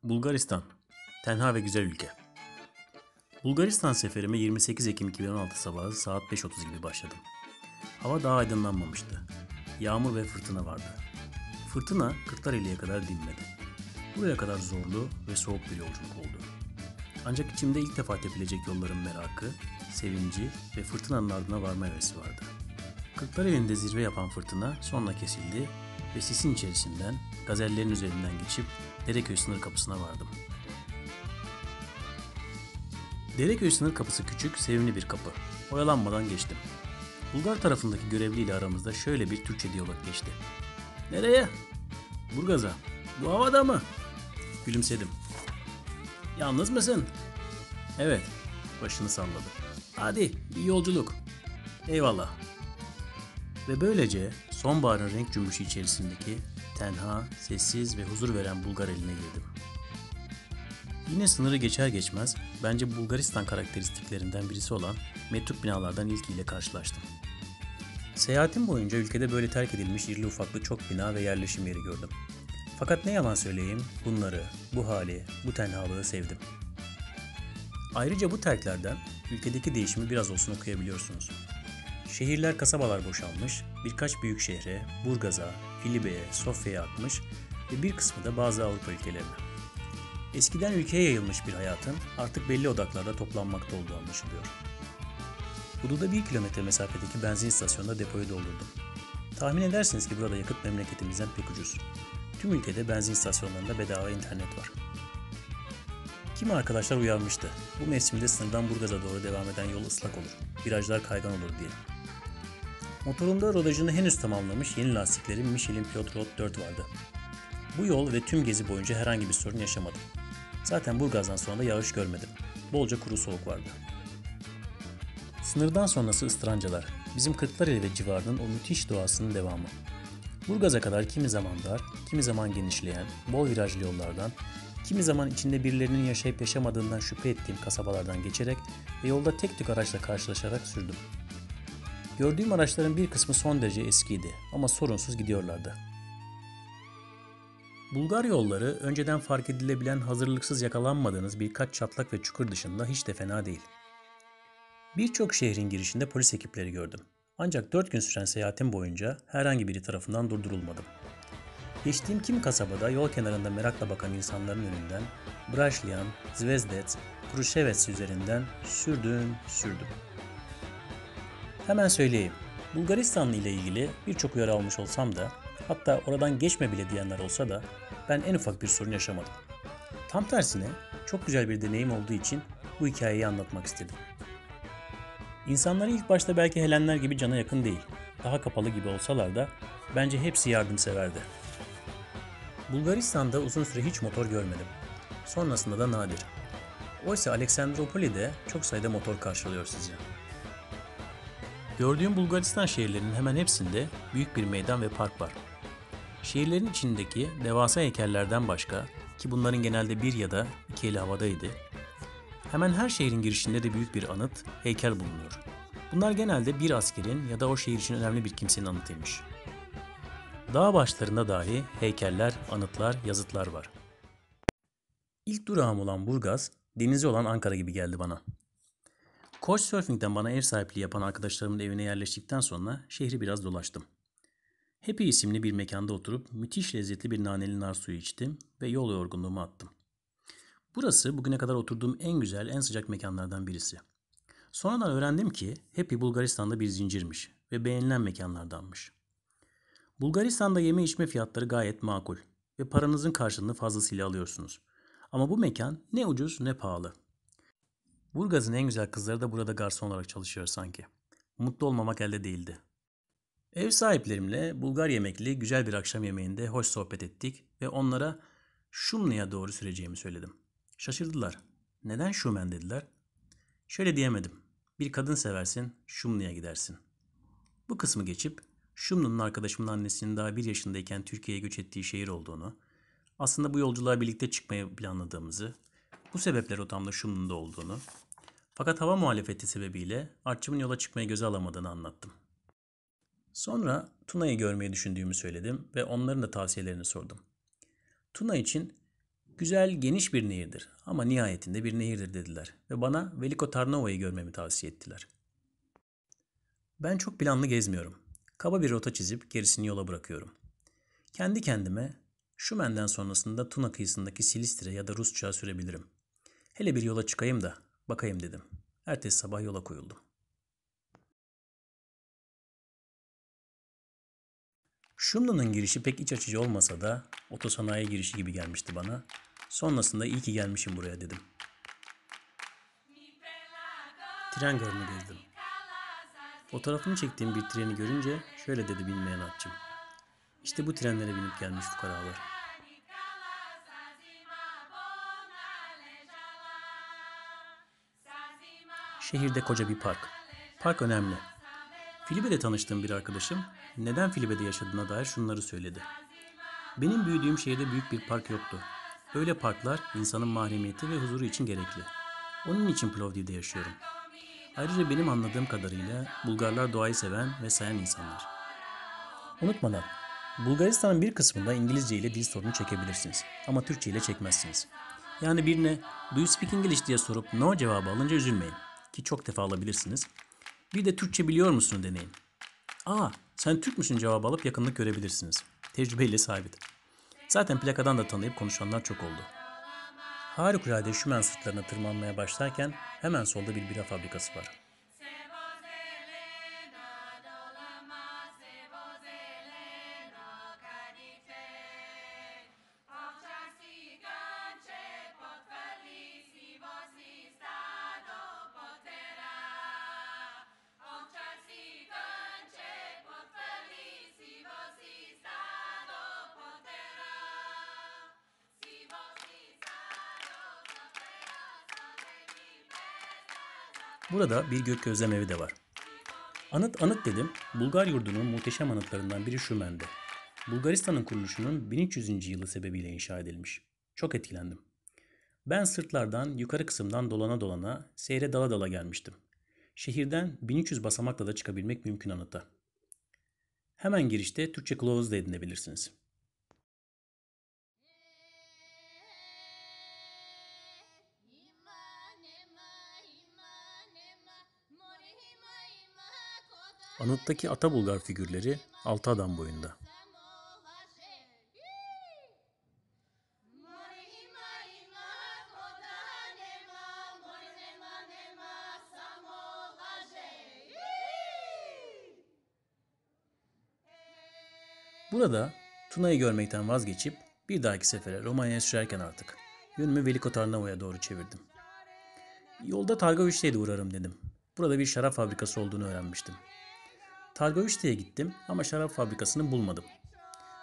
Bulgaristan. Tenha ve güzel ülke. Bulgaristan seferime 28 Ekim 2016 sabahı saat 5:30 gibi başladım. Hava daha aydınlanmamıştı. Yağmur ve fırtına vardı. Fırtına Kırklareli'ye kadar dinmedi. Buraya kadar zorlu ve soğuk bir yolculuk oldu. Ancak içimde ilk defa tepilecek yolların merakı, sevinci ve fırtınanın ardına varma hevesi vardı. Kırklareli'nde zirve yapan fırtına sonra kesildi ve sisin içerisinden, gazellerin üzerinden geçip Dereköy sınır kapısına vardım. Dereköy sınır kapısı küçük, sevimli bir kapı. Oyalanmadan geçtim. Bulgar tarafındaki görevliyle aramızda şöyle bir Türkçe diyalog geçti. "Nereye?" "Burgaz'a." "Bu havada mı?" Gülümsedim. "Yalnız mısın?" "Evet." Başını salladı. "Hadi, iyi yolculuk." "Eyvallah." Ve böylece sonbaharın renk cümbüşü içerisindeki tenha, sessiz ve huzur veren Bulgar eline girdim. Yine sınırı geçer geçmez bence Bulgaristan karakteristiklerinden birisi olan metruk binalardan ilkiyle karşılaştım. Seyahatim boyunca ülkede böyle terk edilmiş irili ufaklı çok bina ve yerleşim yeri gördüm. Fakat ne yalan söyleyeyim, bunları, bu hali, bu tenhalığı sevdim. Ayrıca bu terklerden ülkedeki değişimi biraz olsun okuyabiliyorsunuz. Şehirler, kasabalar boşalmış, birkaç büyük şehre, Burgaz'a, Filibe'ye, Sofya'ya akmış ve bir kısmı da bazı Avrupa ülkelerine. Eskiden ülkeye yayılmış bir hayatın artık belli odaklarda toplanmakta olduğu anlaşılıyor. Hududa 1 kilometre mesafedeki benzin istasyonunda depoyu doldurdum. Tahmin edersiniz ki burada yakıt memleketimizden pek ucuz. Tüm ülkede benzin istasyonlarında bedava internet var. Kimi arkadaşlar uyarmıştı. Bu mevsimde sınırdan Burgaz'a doğru devam eden yol ıslak olur, virajlar kaygan olur diye. Motorumda rodajını henüz tamamlamış yeni lastiklerim Michelin Pilot Road 4 vardı. Bu yol ve tüm gezi boyunca herhangi bir sorun yaşamadım. Zaten Burgaz'dan sonra da yağış görmedim. Bolca kuru soğuk vardı. Sınırdan sonrası ıstırancalar. Bizim Kırklareli ve civarının o müthiş doğasının devamı. Burgaz'a kadar kimi zaman dar, kimi zaman genişleyen, bol virajlı yollardan, kimi zaman içinde birilerinin yaşayıp yaşamadığından şüphe ettiğim kasabalardan geçerek ve yolda tek tük araçla karşılaşarak sürdüm. Gördüğüm araçların bir kısmı son derece eskiydi ama sorunsuz gidiyorlardı. Bulgar yolları önceden fark edilebilen hazırlıksız yakalanmadığınız birkaç çatlak ve çukur dışında hiç de fena değil. Birçok şehrin girişinde polis ekipleri gördüm. Ancak 4 gün süren seyahatim boyunca herhangi biri tarafından durdurulmadım. Geçtiğim kimi kasabada yol kenarında merakla bakan insanların önünden Braşliyan, Zvezdets, Kruševac üzerinden sürdüm. Hemen söyleyeyim, Bulgaristanlı ile ilgili birçok uyarı almış olsam da, hatta oradan geçme bile diyenler olsa da ben en ufak bir sorun yaşamadım. Tam tersine çok güzel bir deneyim olduğu için bu hikayeyi anlatmak istedim. İnsanları ilk başta belki Helenler gibi cana yakın değil, daha kapalı gibi olsalar da bence hepsi yardımseverdi. Bulgaristan'da uzun süre hiç motor görmedim. Sonrasında da nadir. Oysa Aleksandropoli'de çok sayıda motor karşılıyor sizi. Gördüğüm Bulgaristan şehirlerinin hemen hepsinde büyük bir meydan ve park var. Şehirlerin içindeki devasa heykellerden başka, ki bunların genelde bir ya da iki eli havadaydı, hemen her şehrin girişinde de büyük bir anıt, heykel bulunuyor. Bunlar genelde bir askerin ya da o şehir için önemli bir kimsenin anıtıymış. Dağ başlarında dahi heykeller, anıtlar, yazıtlar var. İlk durağım olan Burgaz, denizi olan Ankara gibi geldi bana. Couchsurfing'den bana ev sahipliği yapan arkadaşlarımın evine yerleştikten sonra şehri biraz dolaştım. Happy isimli bir mekanda oturup müthiş lezzetli bir naneli nar suyu içtim ve yol yorgunluğumu attım. Burası bugüne kadar oturduğum en güzel, en sıcak mekanlardan birisi. Sonradan öğrendim ki Happy Bulgaristan'da bir zincirmiş ve beğenilen mekanlardanmış. Bulgaristan'da yeme içme fiyatları gayet makul ve paranızın karşılığını fazlasıyla alıyorsunuz. Ama bu mekan ne ucuz ne pahalı. Burgaz'ın en güzel kızları da burada garson olarak çalışıyor sanki. Mutlu olmamak elde değildi. Ev sahiplerimle Bulgar yemekli güzel bir akşam yemeğinde hoş sohbet ettik ve onlara Şumlu'ya doğru süreceğimi söyledim. Şaşırdılar. "Neden Şumen?" dediler. Şöyle diyemedim. Bir kadın seversin, Şumlu'ya gidersin. Bu kısmı geçip Şumlu'nun arkadaşımın annesinin daha 1 yaşındayken Türkiye'ye göç ettiği şehir olduğunu, aslında bu yolculuğa birlikte çıkmayı planladığımızı, bu sebeple rotamda Şumlu'da olduğunu, fakat hava muhalefeti sebebiyle artçımın yola çıkmayı göze alamadığını anlattım. Sonra Tuna'yı görmeyi düşündüğümü söyledim ve onların da tavsiyelerini sordum. Tuna için Güzel, geniş bir nehirdir ama nihayetinde bir nehirdir dediler ve bana Veliko Tarnova'yı görmemi tavsiye ettiler. Ben çok planlı gezmiyorum. Kaba bir rota çizip gerisini yola bırakıyorum. Kendi kendime Şumen'den sonrasında Tuna kıyısındaki Silistre ya da Rusça'ya sürebilirim. Hele bir yola çıkayım da bakayım dedim. Ertesi sabah yola koyuldum. Şumlu'nun girişi pek iç açıcı olmasa da otosanayi girişi gibi gelmişti bana. Sonrasında iyi ki gelmişim buraya dedim. Tren garını gezdim. Fotoğrafını çektiğim bir treni görünce şöyle dedi bilmeyen atçım. İşte bu trenlere binip gelmiş fukaralar. Şehirde koca bir park. Park önemli. Filibe'de tanıştığım bir arkadaşım neden Filibe'de yaşadığına dair şunları söyledi. Benim büyüdüğüm şehirde büyük bir park yoktu. Böyle parklar insanın mahremiyeti ve huzuru için gerekli. Onun için Plovdiv'de yaşıyorum. Ayrıca benim anladığım kadarıyla Bulgarlar doğayı seven ve sayan insanlar. Unutmadan, Bulgaristan'ın bir kısmında İngilizce ile dil sorunu çekebilirsiniz ama Türkçe ile çekmezsiniz. Yani birine "Do you speak English?" diye sorup no cevabı alınca üzülmeyin ki çok defa alabilirsiniz. Bir de Türkçe biliyor musun deneyin. "Aa, sen Türk müsün?" cevabı alıp yakınlık görebilirsiniz. Tecrübeyle sabit. Zaten plakadan da tanıyıp konuşanlar çok oldu. Harikulade Şümen sırtlarına tırmanmaya başlarken hemen solda bir bira fabrikası var. Burada bir gök gözlem evi de var. Anıt dedim. Bulgar yurdunun muhteşem anıtlarından biri Şümen'de. Bulgaristan'ın kuruluşunun 1300. yılı sebebiyle inşa edilmiş. Çok etkilendim. Ben sırtlardan, yukarı kısımdan dolana dolana, seyre dala dala gelmiştim. Şehirden 1300 basamakla da çıkabilmek mümkün anıta. Hemen girişte Türkçe kılavuz da edinebilirsiniz. Anıttaki ata Bulgar figürleri 6 adam boyunda. Burada Tuna'yı görmekten vazgeçip bir dahaki sefere Romanya'ya sürerken artık yönümü Veliko Tarnova'ya doğru çevirdim. Yolda Targovişte'ye de uğrarım dedim. Burada bir şarap fabrikası olduğunu öğrenmiştim. Targovişte'ye gittim ama şarap fabrikasını bulmadım.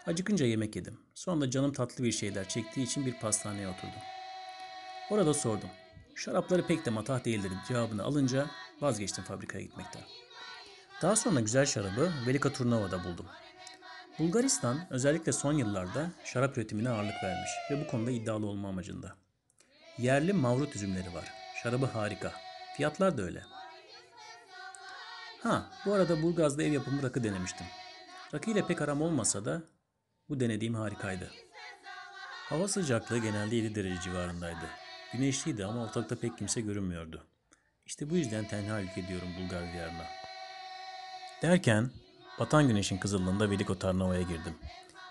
Acıkınca yemek yedim. Sonra canım tatlı bir şeyler çektiği için bir pastaneye oturdum. Orada sordum. Şarapları pek de matah değildir cevabını alınca vazgeçtim fabrikaya gitmekten. Daha sonra güzel şarabı Velika Turnova'da buldum. Bulgaristan özellikle son yıllarda şarap üretimine ağırlık vermiş ve bu konuda iddialı olma amacında. Yerli Mavrut üzümleri var. Şarabı harika. Fiyatlar da öyle. Bu arada Burgaz'da ev yapımı rakı denemiştim. Rakı ile pek aram olmasa da bu denediğim harikaydı. Hava sıcaklığı genelde 7 derece civarındaydı. Güneşliydi ama ortalıkta pek kimse görünmüyordu. İşte bu yüzden tenha ülke diyorum Bulgar diyarına. Derken batan güneşin kızıllığında Veliko Tarnova'ya girdim.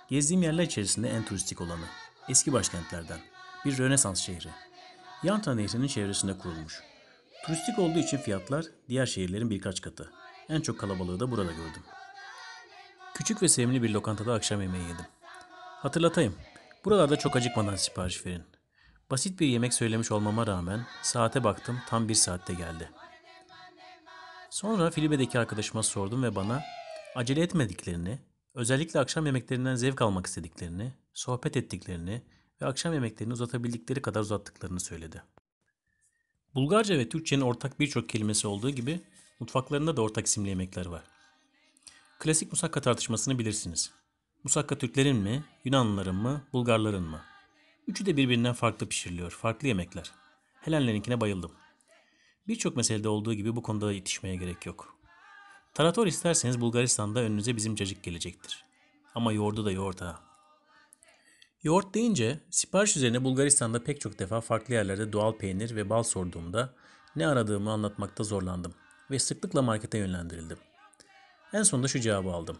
Gezdiğim yerler içerisinde en turistik olanı. Eski başkentlerden. Bir Rönesans şehri. Yanta Nehri'nin çevresinde kurulmuş. Turistik olduğu için fiyatlar diğer şehirlerin birkaç katı. En çok kalabalığı da burada gördüm. Küçük ve sevimli bir lokantada akşam yemeği yedim. Hatırlatayım. Buralarda çok acıkmadan sipariş verin. Basit bir yemek söylemiş olmama rağmen saate baktım tam 1 saatte geldi. Sonra Filibe'deki arkadaşıma sordum ve bana acele etmediklerini, özellikle akşam yemeklerinden zevk almak istediklerini, sohbet ettiklerini ve akşam yemeklerini uzatabildikleri kadar uzattıklarını söyledi. Bulgarca ve Türkçenin ortak birçok kelimesi olduğu gibi mutfaklarında da ortak isimli yemekler var. Klasik musakka tartışmasını bilirsiniz. Musakka Türklerin mi, Yunanlıların mı, Bulgarların mı? Üçü de birbirinden farklı pişiriliyor, farklı yemekler. Helenlerinkine bayıldım. Birçok meselede olduğu gibi bu konuda da yetişmeye gerek yok. Tarator isterseniz Bulgaristan'da önünüze bizim cacık gelecektir. Ama yoğurdu da yoğurt ha. Yoğurt deyince sipariş üzerine Bulgaristan'da pek çok defa farklı yerlerde doğal peynir ve bal sorduğumda ne aradığımı anlatmakta zorlandım ve sıklıkla markete yönlendirildim. En sonunda şu cevabı aldım.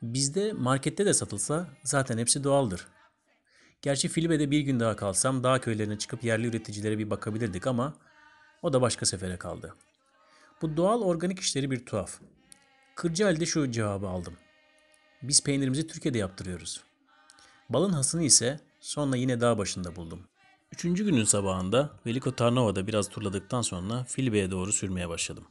Bizde markette de satılsa zaten hepsi doğaldır. Gerçi Filibe'de bir gün daha kalsam dağ köylerine çıkıp yerli üreticilere bir bakabilirdik ama o da başka sefere kaldı. Bu doğal organik işleri bir tuhaf. Kırcaali'de şu cevabı aldım. Biz peynirimizi Türkiye'de yaptırıyoruz. Balın hasını ise sonra yine dağ başında buldum. Üçüncü günün sabahında Veliko Tarnova'da biraz turladıktan sonra Filibe'ye doğru sürmeye başladım.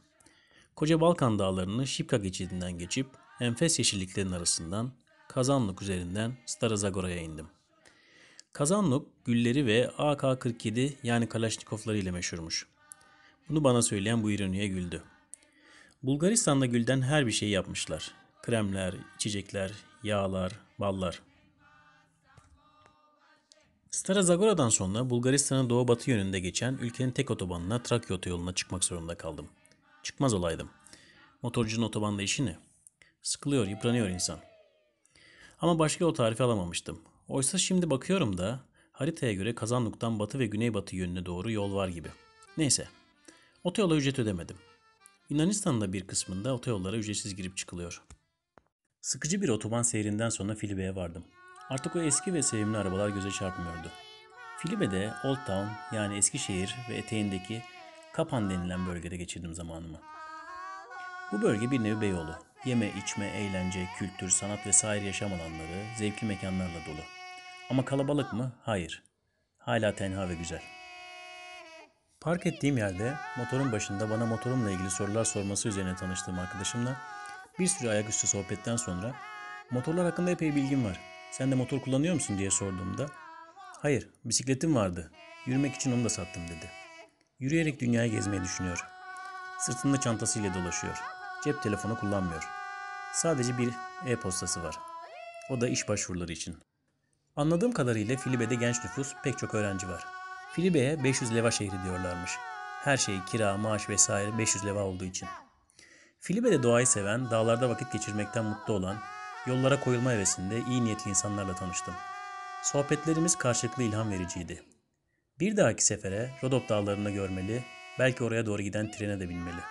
Koca Balkan dağlarını Şipka geçidinden geçip enfes yeşilliklerin arasından Kazanluk üzerinden Stara Zagora'ya indim. Kazanluk gülleri ve AK-47 yani Kalaşnikovları ile meşhurmuş. Bunu bana söyleyen bu ironiye güldü. Bulgaristan'da gülden her bir şeyi yapmışlar. Kremler, içecekler, yağlar, ballar. Stara Zagora'dan sonra Bulgaristan'ın doğu batı yönünde geçen ülkenin tek otobanına Trakya otoyoluna çıkmak zorunda kaldım. Çıkmaz olaydım. Motorcunun otobanda işi ne? Sıkılıyor, yıpranıyor insan. Ama başka yol tarifi alamamıştım. Oysa şimdi bakıyorum da haritaya göre Kazanluk'tan batı ve güneybatı yönüne doğru yol var gibi. Neyse, otoyola ücret ödemedim. Yunanistan'da bir kısmında otoyollara ücretsiz girip çıkılıyor. Sıkıcı bir otoban seyrinden sonra Filibe'ye vardım. Artık o eski ve sevimli arabalar göze çarpmıyordu. Filibe'de Old Town yani Eskişehir ve eteğindeki Kapan denilen bölgede geçirdim zamanımı. Bu bölge bir nevi Beyoğlu. Yeme, içme, eğlence, kültür, sanat vesaire yaşam alanları, zevkli mekanlarla dolu. Ama kalabalık mı? Hayır. Hala tenha ve güzel. Park ettiğim yerde motorun başında bana motorumla ilgili sorular sorması üzerine tanıştığım arkadaşımla bir sürü ayaküstü sohbetten sonra motorlar hakkında epey bilgim var. Sen de motor kullanıyor musun diye sorduğumda hayır bisikletim vardı. Yürümek için onu da sattım dedi. Yürüyerek dünyayı gezmeyi düşünüyor. Sırtında çantasıyla dolaşıyor. Cep telefonu kullanmıyor. Sadece bir e-postası var. O da iş başvuruları için. Anladığım kadarıyla Filibe'de genç nüfus pek çok öğrenci var. Filibe'ye 500 leva şehri diyorlarmış. Her şey kira, maaş vesaire 500 leva olduğu için. Filibe'de doğayı seven, dağlarda vakit geçirmekten mutlu olan, yollara koyulma hevesinde iyi niyetli insanlarla tanıştım. Sohbetlerimiz karşılıklı ilham vericiydi. Bir dahaki sefere Rodop dağlarını görmeli, belki oraya doğru giden trene de binmeli.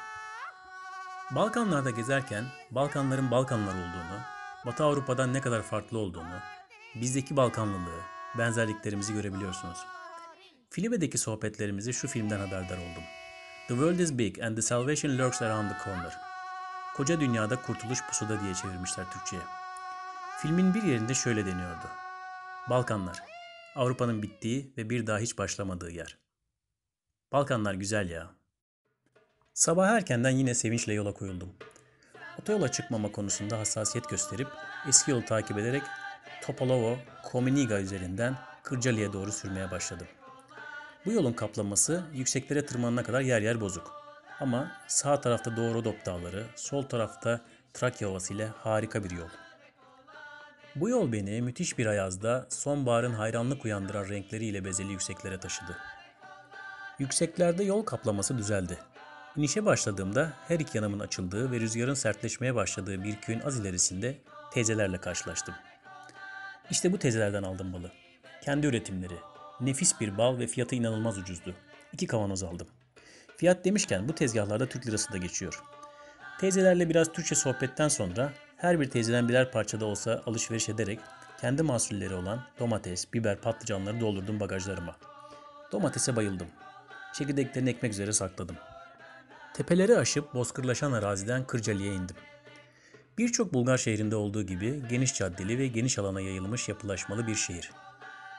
Balkanlarda gezerken Balkanların Balkanlar olduğunu, Batı Avrupa'dan ne kadar farklı olduğunu, bizdeki Balkanlılığı, benzerliklerimizi görebiliyorsunuz. Filibe'deki sohbetlerimizi şu filmden haberdar oldum. The World is Big and the Salvation Lurks Around the Corner. Koca dünyada kurtuluş pusuda diye çevirmişler Türkçe'ye. Filmin bir yerinde şöyle deniyordu. Balkanlar, Avrupa'nın bittiği ve bir daha hiç başlamadığı yer. Balkanlar güzel ya. Sabah erkenden yine sevinçle yola koyuldum. Otoyola çıkmama konusunda hassasiyet gösterip eski yolu takip ederek Topalovo, Kominiga üzerinden Kırcaali'ye doğru sürmeye başladım. Bu yolun kaplaması yükseklere tırmanana kadar yer yer bozuk. Ama sağ tarafta Doğu Rodop Dağları, sol tarafta Trakya Ovası ile harika bir yol. Bu yol beni müthiş bir ayazda sonbaharın hayranlık uyandıran renkleriyle bezeli yükseklere taşıdı. Yükseklerde yol kaplaması düzeldi. İnişe başladığımda her iki yanımın açıldığı ve rüzgarın sertleşmeye başladığı bir köyün az ilerisinde teyzelerle karşılaştım. İşte bu teyzelerden aldım balı. Kendi üretimleri. Nefis bir bal ve fiyatı inanılmaz ucuzdu. 2 kavanoz aldım. Fiyat demişken bu tezgahlarda Türk lirası da geçiyor. Teyzelerle biraz Türkçe sohbetten sonra her bir teyzeden birer parçada olsa alışveriş ederek kendi mahsulleri olan domates, biber, patlıcanları doldurdum bagajlarıma. Domatese bayıldım. Çekirdeklerini ekmek üzere sakladım. Tepeleri aşıp bozkırlaşan araziden Kırcaali'ye indim. Birçok Bulgar şehrinde olduğu gibi geniş caddeli ve geniş alana yayılmış yapılaşmalı bir şehir.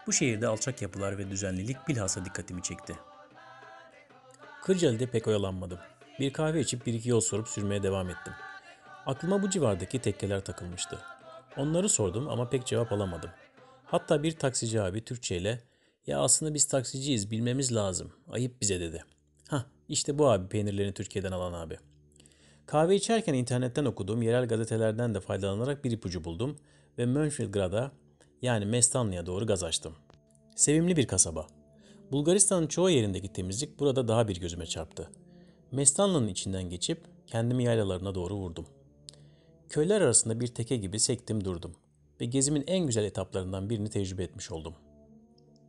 Bu şehirde alçak yapılar ve düzenlilik bilhassa dikkatimi çekti. Kırcaali'de pek oyalanmadım. Bir kahve içip bir iki yol sorup sürmeye devam ettim. Aklıma bu civardaki tekkeler takılmıştı. Onları sordum ama pek cevap alamadım. Hatta bir taksici abi Türkçeyle "Ya aslında biz taksiciyiz, bilmemiz lazım. Ayıp bize." dedi. Hah, işte bu abi peynirlerini Türkiye'den alan abi. Kahve içerken internetten okuduğum yerel gazetelerden de faydalanarak bir ipucu buldum ve Mönchenglad'a yani Mestanlı'ya doğru gaz açtım. Sevimli bir kasaba. Bulgaristan'ın çoğu yerindeki temizlik burada daha bir gözüme çarptı. Mestanlı'nın içinden geçip kendimi yaylalarına doğru vurdum. Köyler arasında bir teke gibi sektim durdum. ve gezimin en güzel etaplarından birini tecrübe etmiş oldum.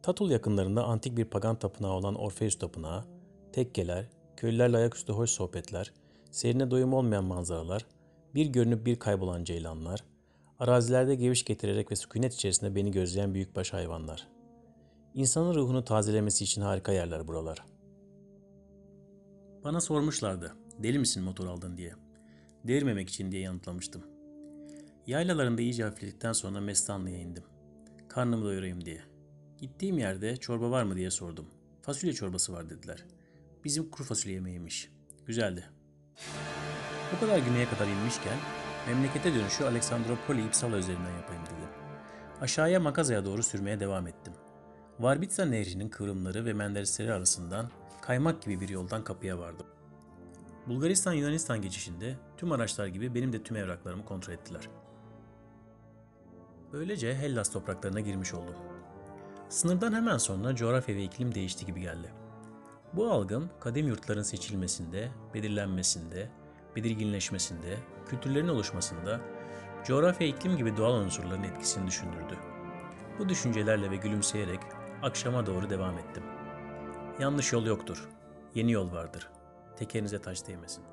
Tatul yakınlarında antik bir pagan tapınağı olan Orpheus Tapınağı, tekkeler, köylülerle ayaküstü hoş sohbetler, seyrine doyum olmayan manzaralar, bir görünüp bir kaybolan ceylanlar, arazilerde geviş getirerek ve sükunet içerisinde beni gözleyen büyükbaş hayvanlar. İnsanın ruhunu tazelemesi için harika yerler buralar. Bana sormuşlardı, deli misin motor aldın diye. Delirmemek için diye yanıtlamıştım. Yaylalarında iyice hafifledikten sonra Mestanlı'ya indim. Karnımı doyurayım diye. Gittiğim yerde çorba var mı diye sordum. Fasulye çorbası var dediler. Bizim kuru fasulye yemeğiymiş. Güzeldi. Bu kadar güneye kadar inmişken memlekete dönüşü Aleksandropoli İpsala üzerinden yapayım dedim. Aşağıya Makaza'ya doğru sürmeye devam ettim. Varbitsa Nehri'nin kıvrımları ve menderesleri arasından kaymak gibi bir yoldan kapıya vardım. Bulgaristan-Yunanistan geçişinde tüm araçlar gibi benim de tüm evraklarımı kontrol ettiler. Böylece Hellas topraklarına girmiş oldum. Sınırdan hemen sonra coğrafya ve iklim değişti gibi geldi. Bu algım kadim yurtların seçilmesinde, belirlenmesinde, belirginleşmesinde, kültürlerin oluşmasında, coğrafya iklim gibi doğal unsurların etkisini düşündürdü. Bu düşüncelerle ve gülümseyerek akşama doğru devam ettim. Yanlış yol yoktur, yeni yol vardır. Tekerinize taş değmesin.